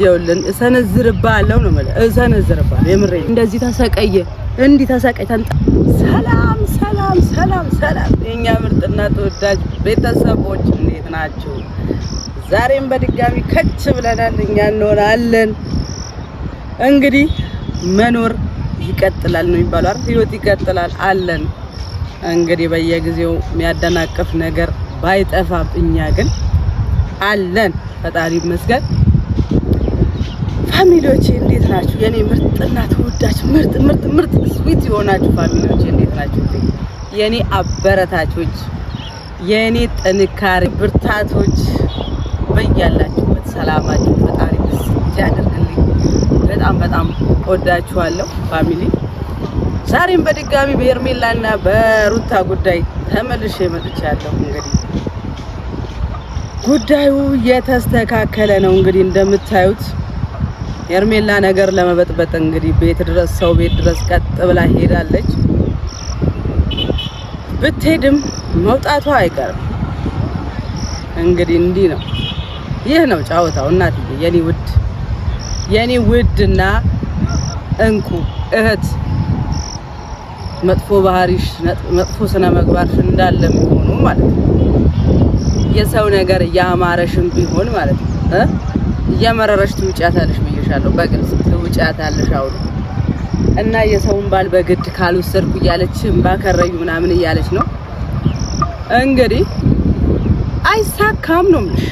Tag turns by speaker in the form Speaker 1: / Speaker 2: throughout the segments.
Speaker 1: ይኸውልን እሰነዝርባለሁ ነው ማለት እሰነዝርባለሁ። የምሬ እንደዚህ ተሰቀየ እንዲህ ተሰቀይተን ሰላም ሰላም ሰላም ሰላም የኛ ምርጥና ተወዳጅ ቤተሰቦች እንዴት ናችሁ? ዛሬም በድጋሚ ከች ብለናል። እኛ እንሆናለን እንግዲህ መኖር ይቀጥላል ነው የሚባለው አይደል? ህይወት ይቀጥላል አለን። እንግዲህ በየጊዜው የሚያደናቅፍ ነገር ባይጠፋም እኛ ግን አለን። ፈጣሪ ይመስገን። ፋሚሊዎቼ እንዴት ናችሁ? የኔ ምርጥና ተወዳጅ ምርጥ ስዊት የሆናችሁ ፋሚሊዎቼ እንዴት ናችሁ? የኔ አበረታቾች፣ የኔ ጥንካሬ ብርታቶች በያላችሁበት ሰላማችሁ ፈጣሪ ያደርግልኝ። በጣም ወዳችኋለሁ ፋሚሊ። ዛሬም በድጋሚ በሄርሜላና በሩታ ጉዳይ ተመልሼ መጥቻለሁ። እንግዲህ ጉዳዩ የተስተካከለ ነው። እንግዲህ እንደምታዩት ሄርሜላ ነገር ለመበጥበጥ እንግዲህ ሰው ቤት ድረስ ቀጥ ብላ ሄዳለች። ብትሄድም መውጣቷ አይቀርም። እንግዲህ እንዲህ ነው፣ ይህ ነው ጫወታው። እናትዬ የኔ ውድና እንቁ እህት፣ መጥፎ ባህሪሽ መጥፎ ስነ ምግባርሽ እንዳለ ቢሆኑ ማለት ነው፣ የሰው ነገር ያማረሽም ቢሆን ማለት ነው እየመረረሽ ትውጫታለሽ ብዬሻለሁ። በግልጽ ትውጫታለሽ አሁን እና የሰውን ባል በግድ ካልወሰድኩ እያለች ባከረዩ ምናምን እያለች ነው እንግዲህ። አይሳካም ነው የምልሽ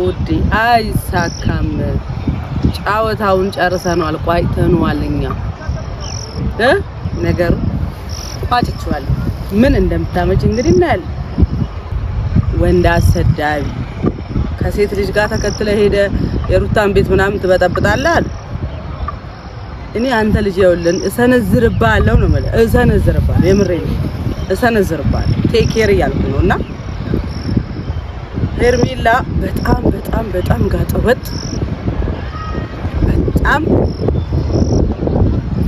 Speaker 1: ውዴ፣ አይሳካም። ጫወታውን ጨርሰናል፣ ቋጭተነዋል። እኛ ነገሩ ቋጭቼዋለሁ። ምን እንደምታመጭ እንግዲህ እናያለን። ወንድ አሰዳቢ ከሴት ልጅ ጋር ተከትለ ሄደ የሩታን ቤት ምናምን ትበጠብጣለህ አለ። እኔ አንተ ልጅ ይኸውልን እሰነዝርባለሁ ነው ማለት እሰነዝርባለሁ። የምሬ ነው እሰነዝርባለሁ። ቴክ ኬር እያልኩ ነውና ሄርሜላ በጣም ጋጠወጥ፣ በጣም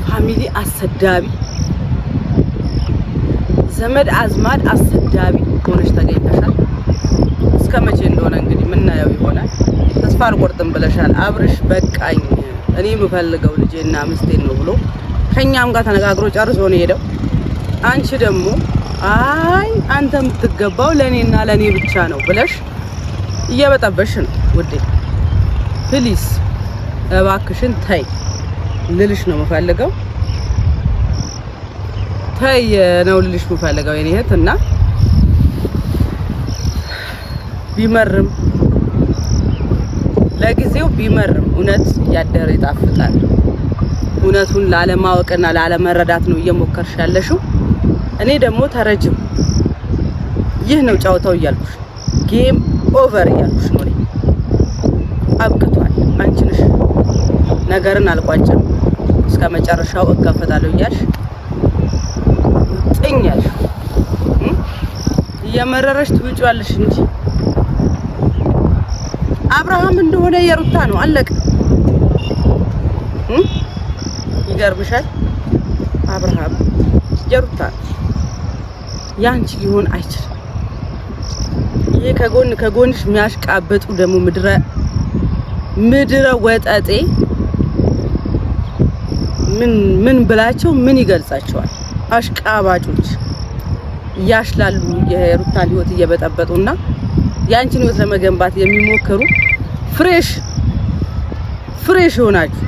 Speaker 1: ፋሚሊ አሰዳቢ፣ ዘመድ አዝማድ አሰዳቢ ሆነሽ ተገኝተሻል። እስከመቼ እንደሆነ እንግዲህ ምናየው ይሆናል። ተስፋ አልቆርጥም ብለሻል አብርሽ። በቃኝ እኔ የምፈልገው ልጄና ምስቴን ነው ብሎ ከኛም ጋር ተነጋግሮ ጨርሶ ነው ሄደው። አንቺ ደግሞ አይ አንተ የምትገባው ለኔና ለኔ ብቻ ነው ብለሽ እየበጠበሽ ነው ውዴ። ፕሊስ እባክሽን ተይ ልልሽ ነው የምፈልገው። ተይ ነው ልልሽ የምፈልገው የኔ እህት። እና ቢመርም ለጊዜው ቢመርም እውነት ያደረ ይጣፍጣል። እውነቱን ላለማወቅና ላለመረዳት ነው እየሞከርሽ ያለሽው። እኔ ደግሞ ተረጅም ይህ ነው ጫወታው እያልኩሽ፣ ጌም ኦቨር እያልኩሽ ነው። አብቅቷል። አንቺ ነሽ ነገርን አልቋጭም እስከ መጨረሻው እጋፈጣለሁ እያልሽ ጥኛለሽ። እየመረረሽ ትውጪዋለሽ እንጂ አብርሃም እንደሆነ የሩታ ነው አለቀ። ይገርምሻል፣ አብርሃም የሩታ ያንቺ ሊሆን አይችልም። ይሄ ከጎንሽ የሚያሽቃበጡ ደግሞ ምድረ ወጠጤ ምን ብላቸው ምን ይገልጻቸዋል? አሽቃባጮች ያሽላሉ የሩታን ህይወት እየበጠበጡና ያንቺን ህይወት ለመገንባት የሚሞክሩ ፍሬሽ ሆናችሁ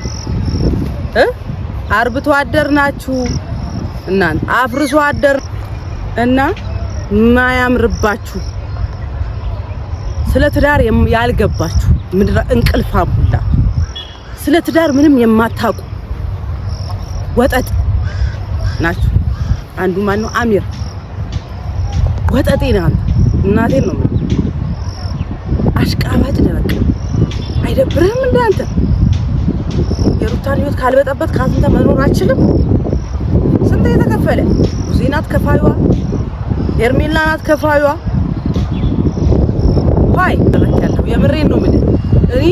Speaker 1: አርብቶ አደር ናችሁ እናንተ አፍርሶ አደር እና ማያምርባችሁ ስለ ትዳር ያልገባችሁ ምድረ እንቅልፋም ሁላ ስለ ትዳር ምንም የማታውቁ ወጠጥ ናችሁ። አንዱ ማን ነው? አሚር ወጠጤ ነው። እናቴን ነው አሽቃባጭ ደረቅ። አይደብርህም እንደ አንተ የሩታን ህይወት ካልበጠበት ካንተ መኖር አችልም። ስንት የተከፈለ ዜናት ከፋዩዋ ሄርሜላ ናት ከፋዩዋ። ሆይ ተረካለሁ። የምሬን ነው ምን እኔ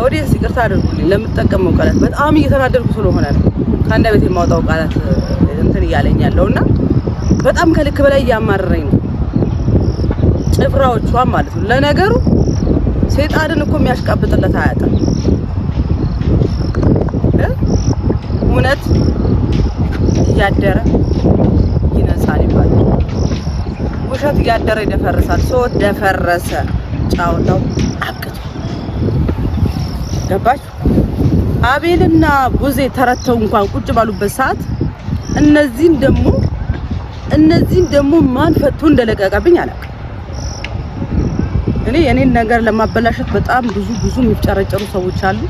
Speaker 1: ኦዲየንስ ይቅርታ አድርጉልኝ ለምጠቀመው ቃላት በጣም እየተናደድኩ ስለሆነ ነው ከአንደበቴ የማውጣው ቃላት እንትን እያለኝ ያለውና በጣም ከልክ በላይ እያማረረኝ ነው። ጭፍራዎቿ ማለት ነው። ለነገሩ ሰይጣንን እኮ የሚያሽቃብጥለት አያጣም። እያደረ ይነሳል ይባላል። ውሸት እያደረ ይደፈርሳል። ሶ ደፈረሰ፣ ጫውታው አብቅቶ ገባች። አቤልና ቡዜ ተረተው እንኳን ቁጭ ባሉበት ሰዓት እነዚህን ደግሞ ማን ፈቶ እንደለቀቀብኝ አላውቅም። እኔ የኔን ነገር ለማበላሸት በጣም ብዙ የሚፍጨረጨሩ ሰዎች አሉ።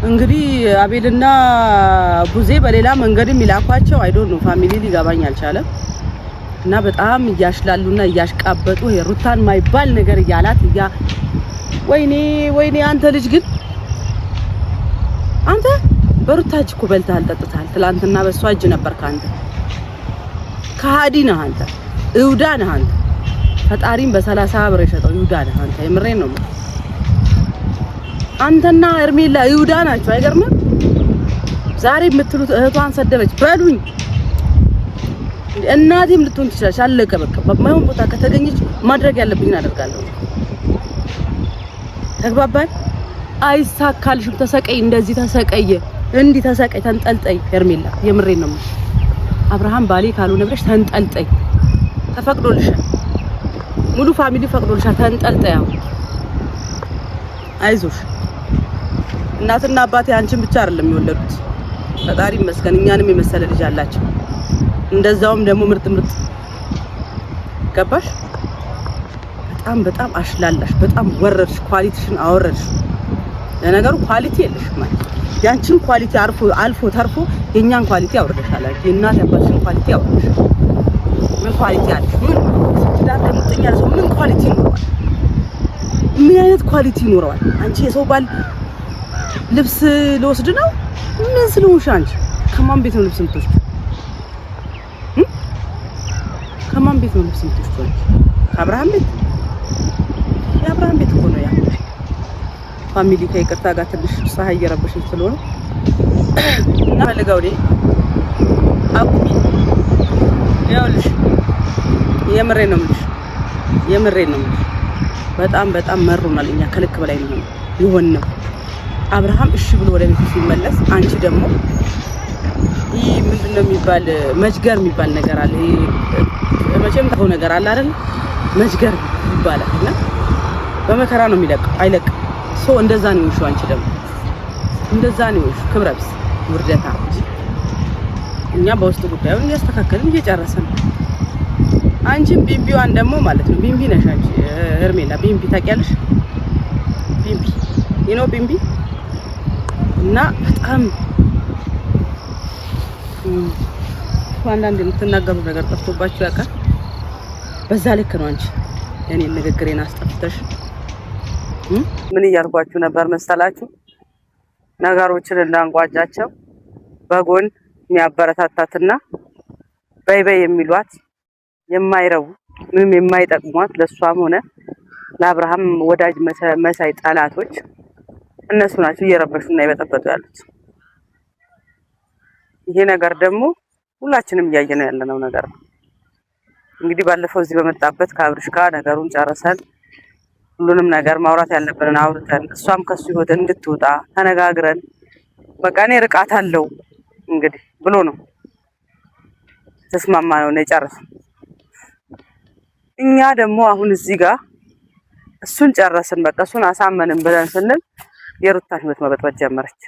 Speaker 1: እንግዲህ አቤልና ቡዜ በሌላ መንገድ የሚላኳቸው አይ ዶንት ኖ ፋሚሊ ሊገባኝ አልቻለም። እና በጣም እያሽላሉና እያሽቃበጡ ሩታን ማይባል ነገር እያላት ወይኔ አንተ ልጅ ግን አንተ በሩታ እጅ እኮ በልተሃል ጠጥተሃል። ትላንትና በሷ እጅ ነበርክ አንተ። ከሃዲ ነህ አንተ፣ እውዳ ነህ አንተ። ፈጣሪም በ30 ብር የሸጠው ይሁዳ ነህ አንተ። የምሬን ነው። አንተና ሄርሜላ ይሁዳ ናቸው። አይገርምም? ዛሬ የምትሉት እህቷን ሰደበች በሉኝ። እናቴም ልትሆን ትችላለች። አለቀ በቃ። በማይሆን ቦታ ከተገኘች ማድረግ ያለብኝን አደርጋለሁ። ተግባባን? አይሳካልሽም። ተሰቀይ፣ እንደዚህ ተሰቀየ፣ እንዲህ ተሰቀይ፣ ተንጠልጠይ። ሄርሜላ የምሬን ነው። አብርሃም ባሌ ካልሆነ ብለሽ ተንጠልጠይ። ተፈቅዶልሻል። ሙሉ ፋሚሊ ፈቅዶልሻል። ተንጠልጠያው። አይዞሽ። እናትና አባቴ አንቺን ብቻ አይደለም የወለዱት። ፈጣሪ ይመስገን እኛንም የመሰለ ልጅ አላቸው። እንደዛውም ደግሞ ምርጥ ገባሽ። በጣም አሽላላሽ፣ በጣም ወረድሽ፣ ኳሊቲሽን አወረድሽ። ለነገሩ ኳሊቲ የለሽ ማለት ያንቺን ኳሊቲ አልፎ ተርፎ የኛን ኳሊቲ አወረድሻል። የእናት ያባሽን ኳሊቲ አወረድሽ። ምን ኳሊቲ አለሽ? ምን ትዳር ለምጥኛ ሰው ምን ኳሊቲ ይኖረዋል? ምን አይነት ኳሊቲ ይኖረዋል? አንቺ የሰው ባል ልብስ ልወስድ ነው ምን ስለሆንሽ? አንቺ ከማን ቤት ነው ልብስ የምትወስድ? ከማን ቤት ነው ልብስ የምትወስድ? ከአብርሃም ቤት። የአብርሃም ቤት እኮ ነው ያ ፋሚሊ። ከይቅርታ ጋር ትንሽ ፀሐይ እየረበሸች ስለሆነ እና ፈልገው ዴ አቁሚ። ይኸውልሽ የምሬን ነው የምልሽ በጣም መሮናል። እኛ ከልክ በላይ ነው ይሆንነው። አብርሃም እሺ ብሎ ወደ ቤቱ ሲመለስ አንቺ ደግሞ ይህ ምንድነው የሚባል መጅገር የሚባል ነገር አለ። መቼም ተው ነገር አለ አይደል? መጅገር ይባላል እና በመከራ ነው የሚለቀው፣ አይለቅም። ሶ እንደዛ ነው ይሹ። አንቺ ደግሞ እንደዛ ነው ይሹ። ክብረብስ ውርደታ እንጂ እኛ በውስጥ ጉዳዩን እያስተካከልን እየጨረሰን ነው። አንቺም ቢምቢዋን ደግሞ ማለት ነው ቢምቢ ነሽ አንቺ ሄርሜላ። ቢምቢ ታውቂያለሽ? ቢምቢ እና በጣም አንዳንድ የምትናገሩት ነገር ጠፍቶባችሁ ያውቃል። በዛ ልክ ነው አንቺ የኔን ንግግሬን አስጠፍተሽ ምን እያልኳችሁ ነበር መሰላችሁ? ነገሮችን እንዳንቋጫቸው በጎን የሚያበረታታትና በይ የሚሏት የማይረቡ ምንም የማይጠቅሟት ለሷም ሆነ ለአብርሃም ወዳጅ መሳይ ጠላቶች እነሱ ናቸው እየረበሹና እየበጠበጡ ያሉት። ይሄ ነገር ደግሞ ሁላችንም እያየነው ያለነው ነገር ነው። እንግዲህ ባለፈው እዚህ በመጣበት ከአብርሽ ጋር ነገሩን ጨርሰን ሁሉንም ነገር ማውራት ያለብንን አውርተን እሷም ከሱ ህይወት እንድትወጣ ተነጋግረን በቃ እኔ ርቃታለሁ እንግዲህ ብሎ ነው ተስማማ ነው የጨረሰው። እኛ ደግሞ አሁን እዚህ ጋር እሱን ጨረስን በቃ እሱን አሳመንን ብለን ስንል የሩታን ህይወት መበጥበጥ ጀመረች።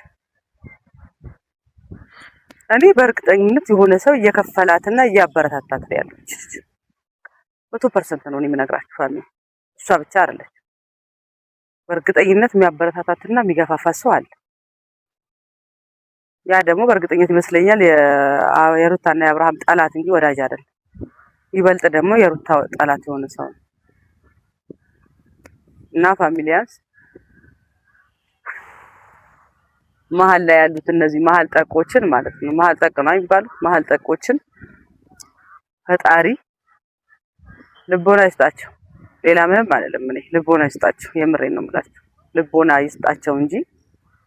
Speaker 1: እኔ በእርግጠኝነት የሆነ ሰው እየከፈላትና እያበረታታት ነው ያለው። 100% ነው የምነግራችሁ ፋሚሊ። እሷ ብቻ አይደለች። በእርግጠኝነት የሚያበረታታትና የሚገፋፋት ሰው አለ። ያ ደግሞ በእርግጠኝነት ይመስለኛል የሩታና የአብርሃም ጠላት እንጂ ወዳጅ አይደለም። ይበልጥ ደግሞ የሩታ ጠላት የሆነ ሰው ነው እና ፋሚሊያንስ መሀል ላይ ያሉት እነዚህ መሀል ጠቆችን ማለት ነው። መሀል ጠቅ ነው የሚባሉት። መሀል ጠቆችን ፈጣሪ ልቦና ይስጣቸው። ሌላ ምንም አይደለም። እኔ ልቦና ይስጣቸው። የምሬን ነው የምላቸው። ልቦና ይስጣቸው እንጂ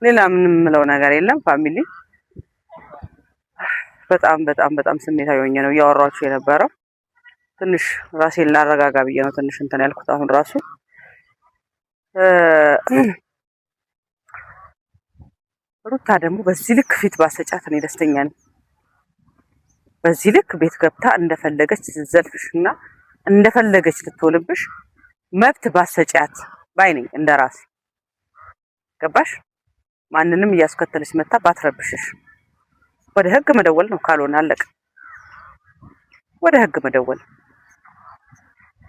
Speaker 1: ሌላ ምንም የምለው ነገር የለም። ፋሚሊ በጣም ስሜታዊ ሆኜ ነው እያወራችሁ የነበረው። ትንሽ ራሴን ላረጋጋ ብዬ ነው ትንሽ እንትን ያልኩት። አሁን ራሱ ሩታ ደግሞ በዚህ ልክ ፊት ባሰጫት እኔ ደስተኛ ነኝ። በዚህ ልክ ቤት ገብታ እንደፈለገች ዘልፍሽና እንደፈለገች ልትሆንብሽ መብት ባሰጪያት ባይነኝ እንደራሴ ገባሽ? ማንንም እያስከተለች መጣ ባትረብሽሽ ወደ ህግ መደወል ነው። ካልሆነ አለቀ። ወደ ህግ መደወል።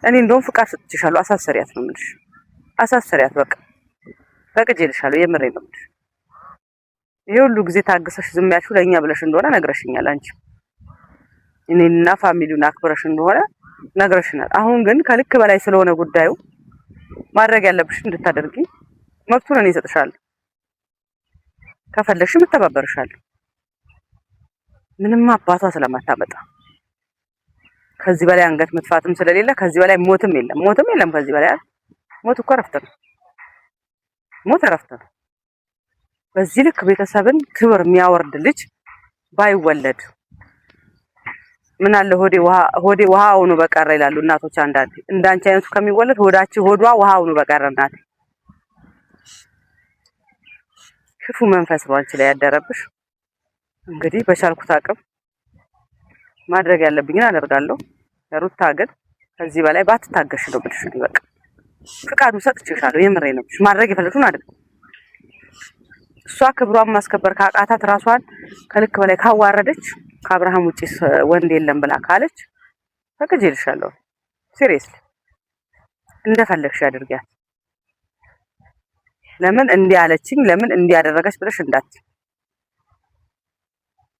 Speaker 1: እኔ እንደውም ፍቃድ ሰጥቼሻለሁ። አሳሰሪያት ነው የምልሽ። አሳሰሪያት በቃ ፈቅጄልሻለሁ። የምሬ ነው የምልሽ። ይሄ ሁሉ ጊዜ ታግሰሽ ዝም ያልሽው ለኛ ብለሽ እንደሆነ ነግረሽኛል። አንቺ እኔና ፋሚሊውን አክብረሽ እንደሆነ ነግረሽናል። አሁን ግን ከልክ በላይ ስለሆነ ጉዳዩ ማድረግ ያለብሽ እንድታደርጊ መብቱን እኔ እሰጥሻለሁ። ከፈለግሽ እተባበርሻለሁ። ምንም አባቷ ስለማታመጣ ከዚህ በላይ አንገት መጥፋትም ስለሌለ ከዚህ በላይ ሞትም የለም። ከዚህ በላይ ሞት እኮ እረፍት ነው። ሞት እረፍት ነው። በዚህ ልክ ቤተሰብን ክብር የሚያወርድ ልጅ ባይወለድ ምን አለ ሆዴ ውሃ ሆኖ በቀረ ይላሉ እናቶች። አንዳንዴ እንዳንቺ አይነቱ ከሚወለድ ሆዷ ውሃ ሆኖ በቀረ እናቴ። ክፉ መንፈስ ነው አንቺ ላይ ያደረብሽ። እንግዲህ በቻልኩት አቅም ማድረግ ያለብኝን አደርጋለሁ። ሩታ ግን ከዚህ በላይ ባትታገሽ ነው ብልሽ። በቃ ፍቃዱን ሰጥቼሻለሁ። የምሬ ነው። ማድረግ የፈለግሽውን አድርግ። እሷ ክብሯን ማስከበር ካቃታት ራሷን ከልክ በላይ ካዋረደች ከአብርሃም ውጪ ወንድ የለም ብላ ካለች ፈቅጄልሻለሁ። ሲሪየስሊ እንደፈለግሽ አድርጊያት። ለምን እንዲህ አለችኝ ለምን እንዲህ ያደረገች ብለሽ እንዳት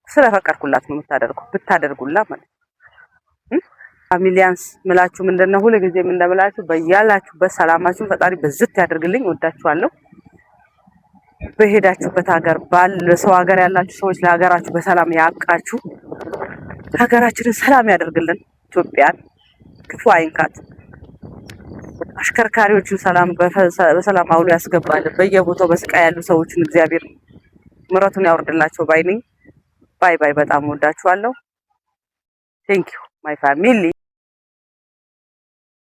Speaker 1: ስለፈቀድኩላት ነው የምታደርገው። ብታደርጉላት ማለት ፋሚሊያንስ ምላችሁ ምንድነው ሁሉ ጊዜም እንደምላችሁ በያላችሁበት ሰላማችሁን ፈጣሪ በዝት ያደርግልኝ። ወዳችኋለሁ። በሄዳችሁበት ሀገር በሰው ሀገር ያላችሁ ሰዎች ለሀገራችሁ በሰላም ያብቃችሁ። ሀገራችንን ሰላም ያደርግልን። ኢትዮጵያን ክፉ አይንካት። አሽከርካሪዎችን ሰላም በሰላም አውሎ ያስገባል። በየቦታው በስቃይ ያሉ ሰዎችን እግዚአብሔር ምሕረቱን ያወርድላቸው ባይ ነኝ። ባይ ባይ። በጣም ወዳችኋለሁ። ቴንክ ዩ ማይ ፋሚሊ